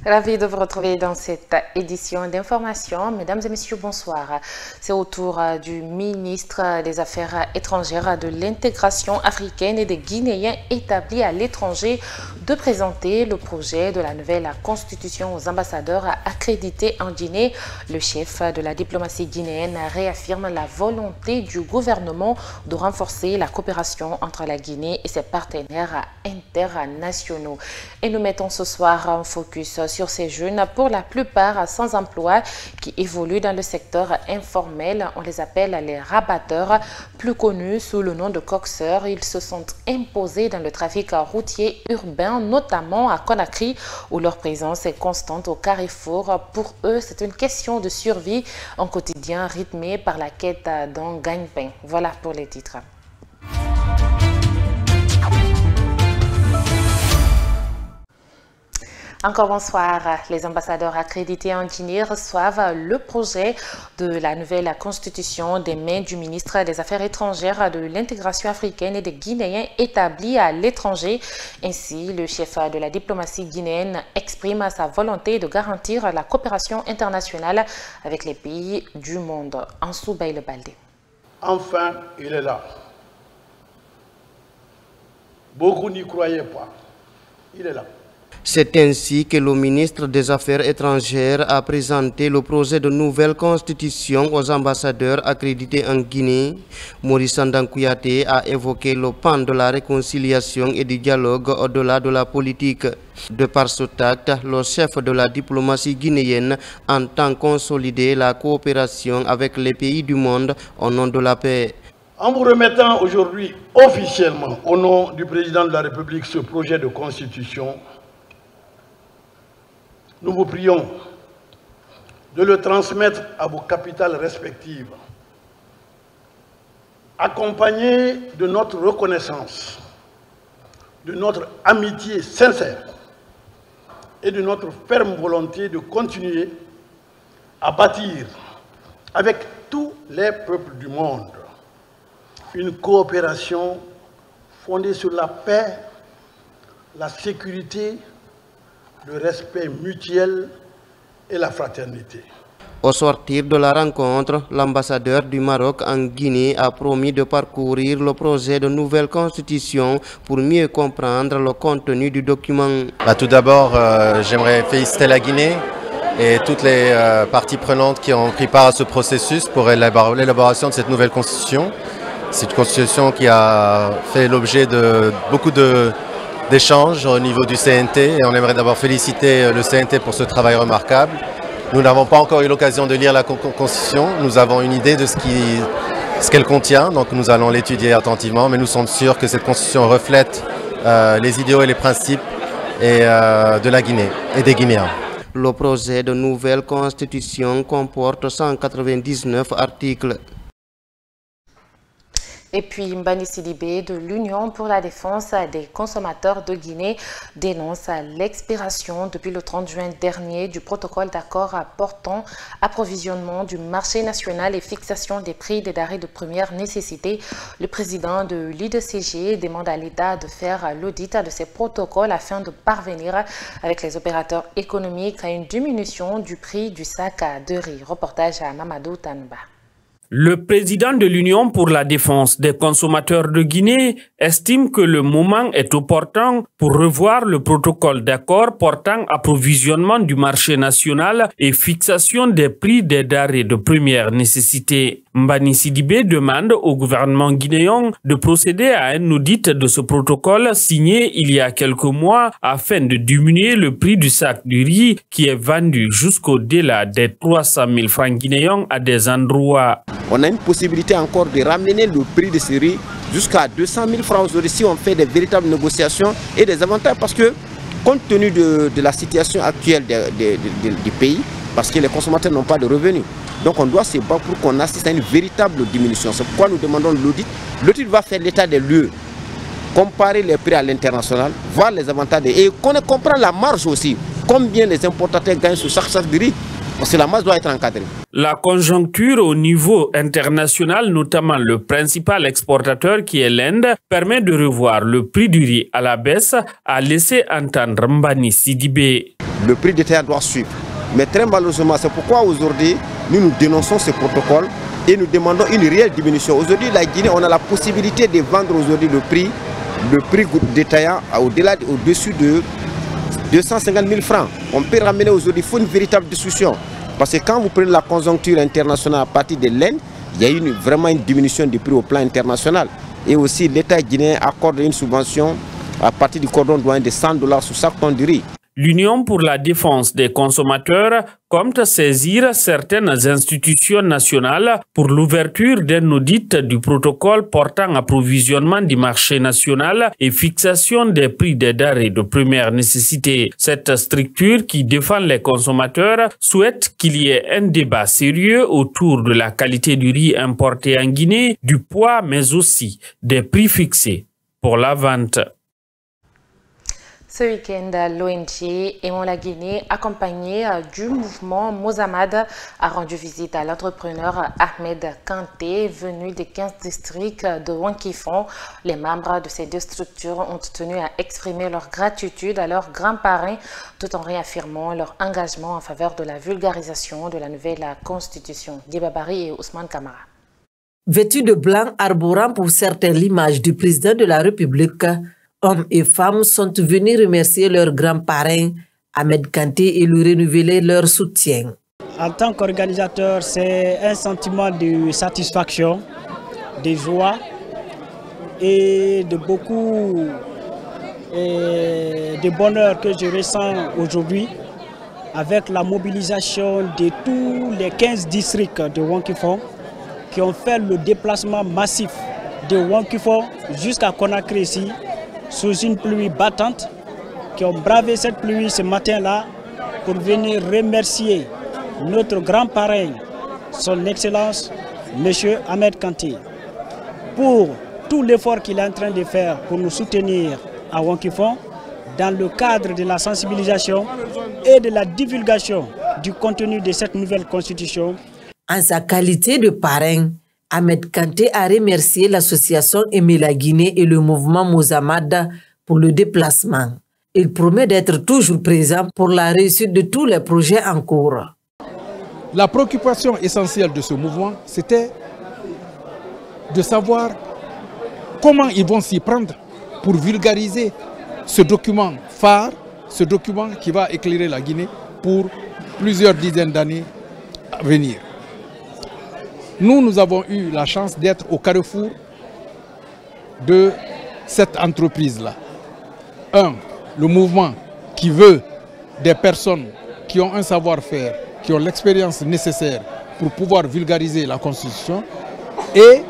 Ravi de vous retrouver dans cette édition d'information. Mesdames et messieurs, bonsoir. C'est au tour du ministre des Affaires étrangères, de l'intégration africaine et des Guinéens établis à l'étranger de présenter le projet de la nouvelle constitution aux ambassadeurs accrédités en Guinée. Le chef de la diplomatie guinéenne réaffirme la volonté du gouvernement de renforcer la coopération entre la Guinée et ses partenaires internationaux. Et nous mettons ce soir un focus sur ces jeunes, pour la plupart sans emploi, qui évoluent dans le secteur informel. On les appelle les rabatteurs, plus connus sous le nom de coxeurs. Ils se sont imposés dans le trafic routier urbain, notamment à Conakry, où leur présence est constante au carrefour. Pour eux, c'est une question de survie, un quotidien rythmé par la quête d'un gagne-pain. Voilà pour les titres. Encore bonsoir. Les ambassadeurs accrédités en Guinée reçoivent le projet de la nouvelle constitution des mains du ministre des Affaires étrangères, de l'intégration africaine et des Guinéens établis à l'étranger. Ainsi, le chef de la diplomatie guinéenne exprime sa volonté de garantir la coopération internationale avec les pays du monde. Ansou Baïle Baldé. Enfin, il est là. Beaucoup n'y croyaient pas. Il est là. C'est ainsi que le ministre des Affaires étrangères a présenté le projet de nouvelle constitution aux ambassadeurs accrédités en Guinée. Maurice Sandan Kouyaté a évoqué le pan de la réconciliation et du dialogue au-delà de la politique. De par ce acte, le chef de la diplomatie guinéenne entend consolider la coopération avec les pays du monde au nom de la paix. En vous remettant aujourd'hui officiellement au nom du président de la République ce projet de constitution, nous vous prions de le transmettre à vos capitales respectives, accompagné de notre reconnaissance, de notre amitié sincère et de notre ferme volonté de continuer à bâtir avec tous les peuples du monde une coopération fondée sur la paix, la sécurité, le respect mutuel et la fraternité. Au sortir de la rencontre, l'ambassadeur du Maroc en Guinée a promis de parcourir le projet de nouvelle constitution pour mieux comprendre le contenu du document. Tout d'abord, j'aimerais féliciter la Guinée et toutes les parties prenantes qui ont pris part à ce processus pour l'élaboration de cette nouvelle constitution. C'est une constitution qui a fait l'objet de beaucoup d'échanges au niveau du CNT et on aimerait d'abord féliciter le CNT pour ce travail remarquable. Nous n'avons pas encore eu l'occasion de lire la Constitution, nous avons une idée de ce qu'elle contient, donc nous allons l'étudier attentivement, mais nous sommes sûrs que cette Constitution reflète les idéaux et les principes de la Guinée et des Guinéens. Le projet de nouvelle Constitution comporte 199 articles. Et puis Mbani Sidibé de l'Union pour la défense des consommateurs de Guinée dénonce l'expiration depuis le 30 juin dernier du protocole d'accord portant approvisionnement du marché national et fixation des prix des denrées de première nécessité. Le président de l'IDCG demande à l'État de faire l'audit de ces protocoles afin de parvenir avec les opérateurs économiques à une diminution du prix du sac de riz. Reportage à Mamadou Tanouba. Le président de l'Union pour la défense des consommateurs de Guinée estime que le moment est opportun pour revoir le protocole d'accord portant approvisionnement du marché national et fixation des prix des denrées de première nécessité. Mbani Sidibé demande au gouvernement guinéen de procéder à un audit de ce protocole signé il y a quelques mois afin de diminuer le prix du sac de riz qui est vendu jusqu'au-delà des 300 000 francs guinéens à des endroits. On a une possibilité encore de ramener le prix de ce riz jusqu'à 200 000 francs aujourd'hui si on fait des véritables négociations et des avantages parce que compte tenu de la situation actuelle du pays, parce que les consommateurs n'ont pas de revenus. Donc on doit se battre pour qu'on assiste à une véritable diminution. C'est pourquoi nous demandons l'audit. L'audit va faire l'état des lieux, comparer les prix à l'international, voir les avantages et qu'on comprenne la marge aussi. Combien les importateurs gagnent sur chaque sac de riz, parce que la marge doit être encadrée. La conjoncture au niveau international, notamment le principal exportateur qui est l'Inde, permet de revoir le prix du riz à la baisse, a laissé entendre Mbani Sidibé. Le prix des terres doit suivre. Mais très malheureusement, c'est pourquoi aujourd'hui, nous dénonçons ce protocole et nous demandons une réelle diminution. Aujourd'hui, la Guinée, on a la possibilité de vendre aujourd'hui le prix détaillant au-dessus de 250 000 francs. On peut ramener aujourd'hui, il faut une véritable discussion. Parce que quand vous prenez la conjoncture internationale à partir de l'Inde, il y a vraiment une diminution du prix au plan international. Et aussi, l'État guinéen accorde une subvention à partir du cordon douanier de $100 sur chaque tonne de riz. L'Union pour la défense des consommateurs compte saisir certaines institutions nationales pour l'ouverture d'un audit du protocole portant approvisionnement du marché national et fixation des prix des denrées de première nécessité. Cette structure qui défend les consommateurs souhaite qu'il y ait un débat sérieux autour de la qualité du riz importé en Guinée, du poids mais aussi des prix fixés pour la vente. Ce week-end, l'ONG Aimons la Guinée, accompagné du mouvement Mozamad, a rendu visite à l'entrepreneur Ahmed Kanté, venu des 15 districts de Wankifon. Les membres de ces deux structures ont tenu à exprimer leur gratitude à leurs grands-parrains, tout en réaffirmant leur engagement en faveur de la vulgarisation de la nouvelle constitution. Dibabari et Ousmane Kamara. Vêtus de blanc, arborant pour certains l'image du président de la République, hommes et femmes sont venus remercier leurs grands-parrains, Ahmed Kanté, et lui renouveler leur soutien. En tant qu'organisateur, c'est un sentiment de satisfaction, de joie et de beaucoup de bonheur que je ressens aujourd'hui avec la mobilisation de tous les 15 districts de Wankifon qui ont fait le déplacement massif de Wankifon jusqu'à Conakry ici, sous une pluie battante, qui ont bravé cette pluie ce matin-là pour venir remercier notre grand-parrain, son Excellence, M. Ahmed Kanté, pour tout l'effort qu'il est en train de faire pour nous soutenir à Wankifon dans le cadre de la sensibilisation et de la divulgation du contenu de cette nouvelle constitution. En sa qualité de parrain, Ahmed Kanté a remercié l'association Aimons la Guinée et le mouvement Mozamad pour le déplacement. Il promet d'être toujours présent pour la réussite de tous les projets en cours. La préoccupation essentielle de ce mouvement, c'était de savoir comment ils vont s'y prendre pour vulgariser ce document phare, ce document qui va éclairer la Guinée pour plusieurs dizaines d'années à venir. Nous avons eu la chance d'être au carrefour de cette entreprise-là. Le mouvement qui veut des personnes qui ont un savoir-faire, qui ont l'expérience nécessaire pour pouvoir vulgariser la Constitution, et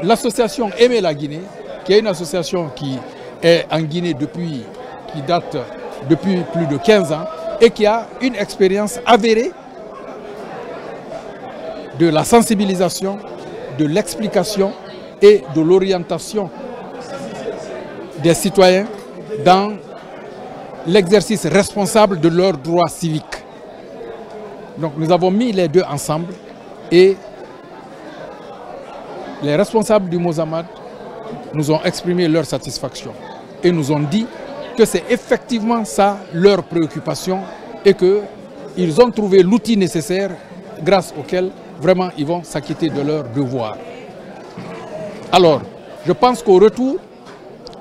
l'association Aimons la Guinée, qui est une association qui est en Guinée qui date depuis plus de 15 ans et qui a une expérience avérée de la sensibilisation, de l'explication et de l'orientation des citoyens dans l'exercice responsable de leurs droits civiques. Donc nous avons mis les deux ensemble et les responsables du Mozamad nous ont exprimé leur satisfaction et nous ont dit que c'est effectivement ça leur préoccupation et qu'ils ont trouvé l'outil nécessaire grâce auquel vraiment ils vont s'acquitter de leurs devoirs. Alors, je pense qu'au retour,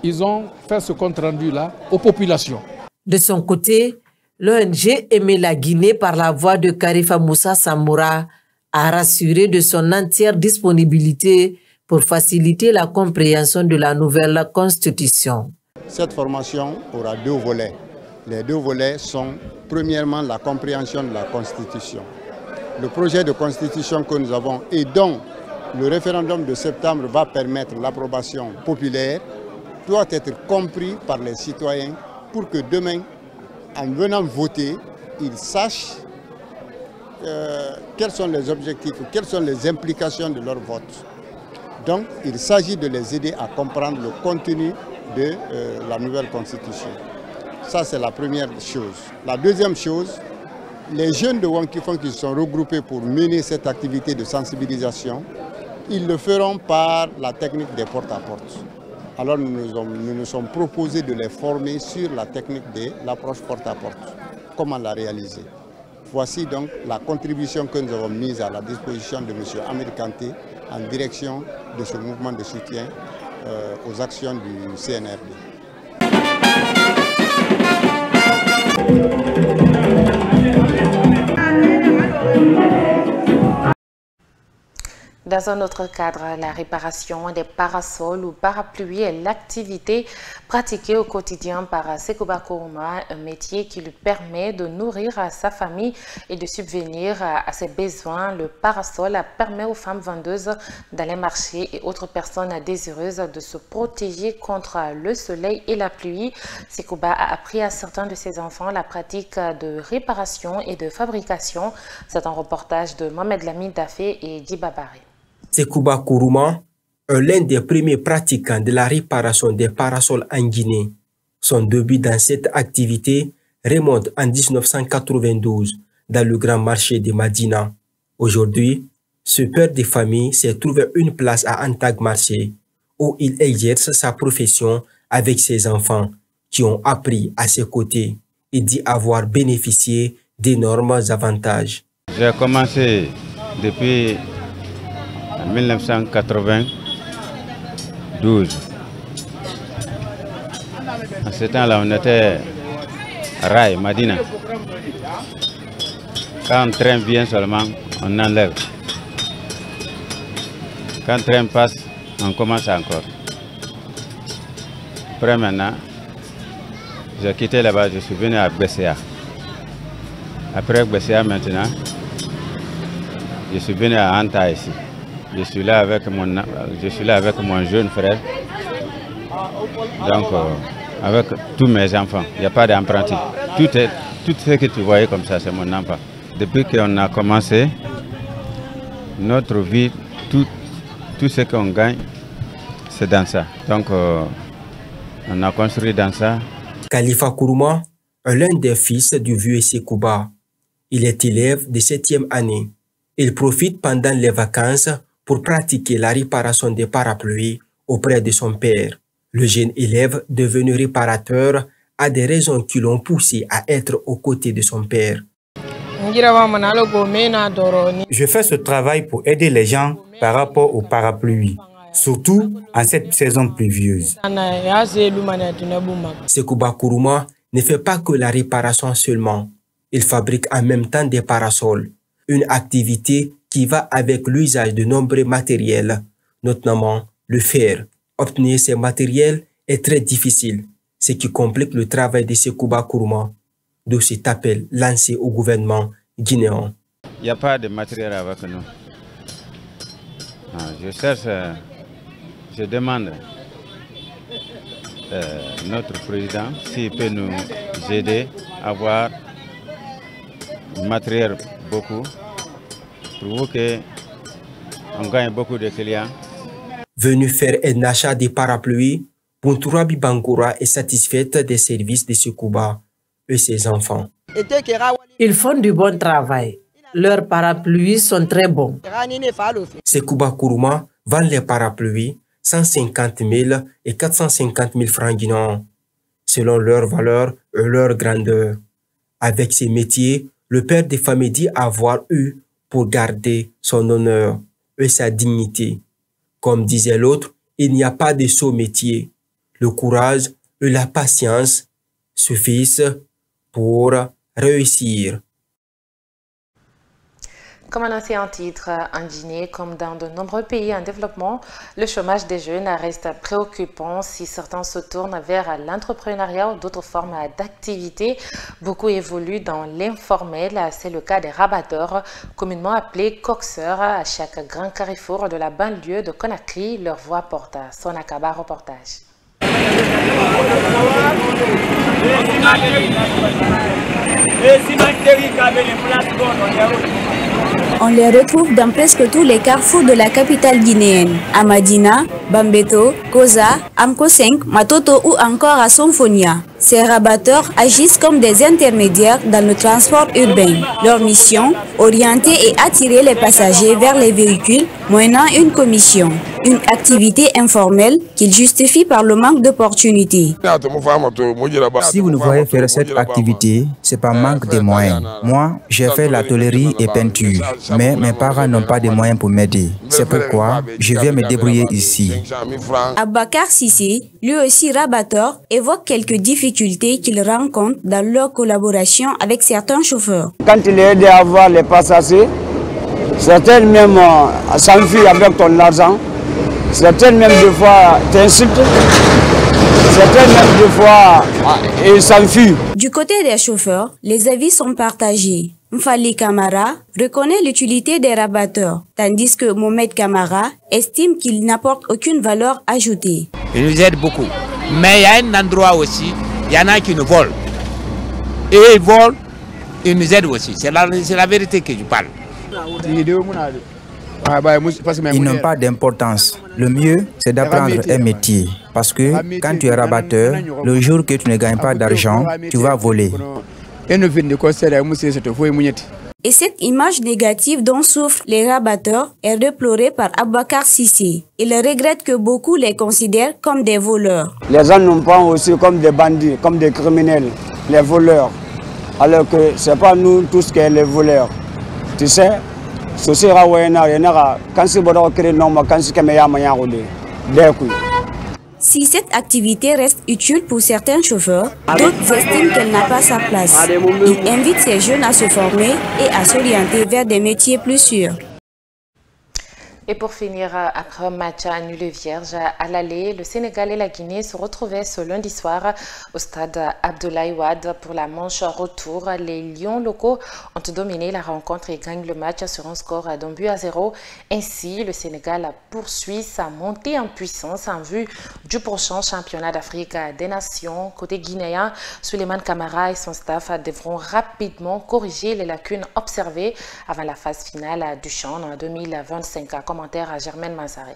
ils ont fait ce compte-rendu-là aux populations. De son côté, l'ONG Aimons la Guinée, par la voix de Karifa Moussa Samoura, a rassuré de son entière disponibilité pour faciliter la compréhension de la nouvelle constitution. Cette formation aura deux volets. Les deux volets sont premièrement la compréhension de la constitution. Le projet de constitution que nous avons et dont le référendum de septembre va permettre l'approbation populaire doit être compris par les citoyens pour que demain, en venant voter, ils sachent quels sont les objectifs, quelles sont les implications de leur vote. Donc, il s'agit de les aider à comprendre le contenu de la nouvelle constitution. Ça, c'est la première chose. La deuxième chose, les jeunes de Wankifong qui se sont regroupés pour mener cette activité de sensibilisation, ils le feront par la technique des porte-à-porte. Alors nous nous sommes proposés de les former sur la technique de l'approche porte-à-porte. Comment la réaliser? Voici donc la contribution que nous avons mise à la disposition de M. Ahmed Kanté en direction de ce mouvement de soutien aux actions du CNRD. Dans un autre cadre, la réparation des parasols ou parapluies est l'activité pratiquée au quotidien par Sekouba Kourouma, un métier qui lui permet de nourrir sa famille et de subvenir à ses besoins. Le parasol permet aux femmes vendeuses d'aller marcher et autres personnes désireuses de se protéger contre le soleil et la pluie. Sekouba a appris à certains de ses enfants la pratique de réparation et de fabrication. C'est un reportage de Mohamed Lamine Dafé et Dibabari. Sekouba Kourouma est l'un des premiers pratiquants de la réparation des parasols en Guinée. Son début dans cette activité remonte en 1992 dans le grand marché de Madina. Aujourd'hui, ce père de famille s'est trouvé une place à Antag Marché où il exerce sa profession avec ses enfants qui ont appris à ses côtés et dit avoir bénéficié d'énormes avantages. J'ai commencé depuis 1992. En ce temps-là, on était à Rai, Madina. Quand un train vient seulement, on enlève. Quand un train passe, on commence encore. Après maintenant, j'ai quitté là-bas, je suis venu à Besséa. Après Besséa maintenant, je suis venu à Anta ici. Je suis là avec mon jeune frère, donc avec tous mes enfants. Il n'y a pas d'apprenti. Tout ce que tu voyais comme ça, c'est mon enfant. Depuis qu'on a commencé, notre vie, tout ce qu'on gagne, c'est dans ça. Donc on a construit dans ça. Khalifa Kourouma est l'un des fils du vieux Sekouba. Il est élève de 7e année. Il profite pendant les vacances pour pratiquer la réparation des parapluies auprès de son père. Le jeune élève devenu réparateur a des raisons qui l'ont poussé à être aux côtés de son père. Je fais ce travail pour aider les gens par rapport aux parapluies, surtout en cette saison pluvieuse. Sekouba Kourouma ne fait pas que la réparation seulement. Il fabrique en même temps des parasols, une activité qui va avec l'usage de nombreux matériels, notamment le fer. Obtenir ces matériels est très difficile, ce qui complique le travail de Sekouba Kourouma, d'où cet appel lancé au gouvernement guinéen. Il n'y a pas de matériel avec nous. Je cherche, je demande notre président s'il peut nous aider à avoir du matériel beaucoup. Pour qu'on gagne beaucoup de clients. Venu faire un achat de parapluies, Puntourabi Bangoura est satisfaite des services de Sekouba et ses enfants. Ils font du bon travail. Leurs parapluies sont très bons. Sekouba Kourouma vend les parapluies 150 000 et 450 000 francs guinéens, selon leur valeur et leur grandeur. Avec ces métiers, le père de famille dit avoir eu pour garder son honneur et sa dignité. Comme disait l'autre, il n'y a pas de sot métier. Le courage et la patience suffisent pour réussir. Comme annoncé en titre, en Guinée, comme dans de nombreux pays en développement, le chômage des jeunes reste préoccupant. Si certains se tournent vers l'entrepreneuriat ou d'autres formes d'activité, beaucoup évoluent dans l'informel. C'est le cas des rabatteurs, communément appelés coxeurs. À chaque grand carrefour de la banlieue de Conakry, leur voix porte son Akaba reportage. On les retrouve dans presque tous les carrefours de la capitale guinéenne. À Madina, Bambeto, Koza, Amco 5, Matoto ou encore à Symphonia. Ces rabatteurs agissent comme des intermédiaires dans le transport urbain. Leur mission, orienter et attirer les passagers vers les véhicules moyennant une commission. Une activité informelle qu'ils justifient par le manque d'opportunités. Si vous nous voyez faire cette activité, c'est par manque de moyens. Moi, j'ai fait la tôlerie et peinture, mais mes parents n'ont pas de moyens pour m'aider. C'est pourquoi je viens me débrouiller ici. Abakar Sissé, lui aussi rabatteur, évoque quelques difficultés qu'il rencontre dans leur collaboration avec certains chauffeurs. Quand il est aidé à avoir les passagers, certains même s'enfuient avec ton argent, certains même des fois t'insultent, certains même des fois ils s'enfuient. Du côté des chauffeurs, les avis sont partagés. Mfali Kamara reconnaît l'utilité des rabatteurs, tandis que Mohamed Kamara estime qu'ils n'apportent aucune valeur ajoutée. Ils nous aident beaucoup. Mais il y a un endroit aussi, il y en a qui nous volent. Et ils volent, ils nous aident aussi. C'est la vérité que je parle. Ils n'ont pas d'importance. Le mieux, c'est d'apprendre un métier. Parce que quand tu es rabatteur, le jour que tu ne gagnes pas d'argent, tu vas voler. Et cette image négative dont souffrent les rabatteurs est déplorée par Abakar Sissé. Il regrette que beaucoup les considèrent comme des voleurs. Les gens nous prennent aussi comme des bandits, comme des criminels, les voleurs. Alors que ce n'est pas nous tous qui sommes les voleurs. Tu sais, ce sera quand c'est bon créer normal, quand c'est Si cette activité reste utile pour certains chauffeurs, d'autres estiment qu'elle n'a pas sa place. Il invite ces jeunes à se former et à s'orienter vers des métiers plus sûrs. Et pour finir, après un match à nul vierge à l'aller, le Sénégal et la Guinée se retrouvaient ce lundi soir au stade Abdoulaye Wade pour la manche retour. Les Lions locaux ont dominé la rencontre et gagnent le match sur un score d'un but à 0. Ainsi, le Sénégal poursuit sa montée en puissance en vue du prochain championnat d'Afrique des Nations. Côté guinéen, Souleymane Camara et son staff devront rapidement corriger les lacunes observées avant la phase finale du CHAN en 2025. Commentaire à Germaine Mazaré.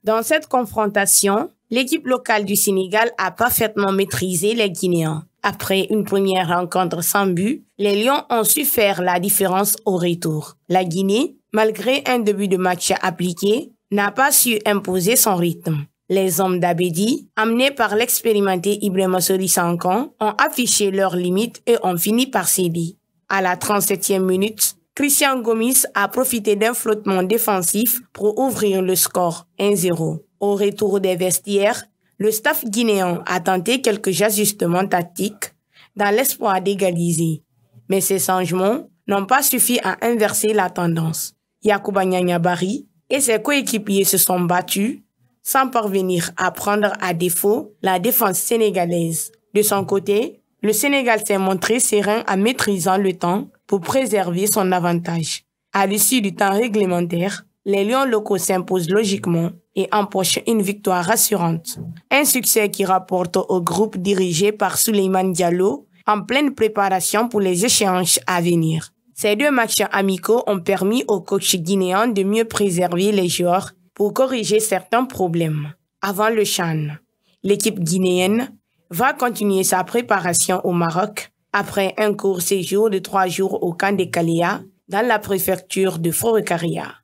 Dans cette confrontation, l'équipe locale du Sénégal a parfaitement maîtrisé les Guinéens. Après une première rencontre sans but, les Lions ont su faire la différence au retour. La Guinée, malgré un début de match appliqué, n'a pas su imposer son rythme. Les hommes d'Abedi, amenés par l'expérimenté Ibrahima Sori Sankan, ont affiché leurs limites et ont fini par céder. À la 37e minute, Christian Gomis a profité d'un flottement défensif pour ouvrir le score 1-0. Au retour des vestiaires, le staff guinéen a tenté quelques ajustements tactiques dans l'espoir d'égaliser. Mais ces changements n'ont pas suffi à inverser la tendance. Yacouba Nianyabari et ses coéquipiers se sont battus sans parvenir à prendre à défaut la défense sénégalaise. De son côté, le Sénégal s'est montré serein en maîtrisant le temps pour préserver son avantage. À l'issue du temps réglementaire, les Lions locaux s'imposent logiquement et empochent une victoire rassurante. Un succès qui rapporte au groupe dirigé par Souleymane Diallo en pleine préparation pour les échéances à venir. Ces deux matchs amicaux ont permis au coach guinéen de mieux préserver les joueurs pour corriger certains problèmes. Avant le CHAN, l'équipe guinéenne va continuer sa préparation au Maroc après un court séjour de 3 jours au camp de Kaléa dans la préfecture de Forêt-Carrière.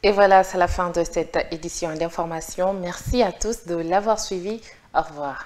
Et voilà, c'est la fin de cette édition d'information. Merci à tous de l'avoir suivi. Au revoir.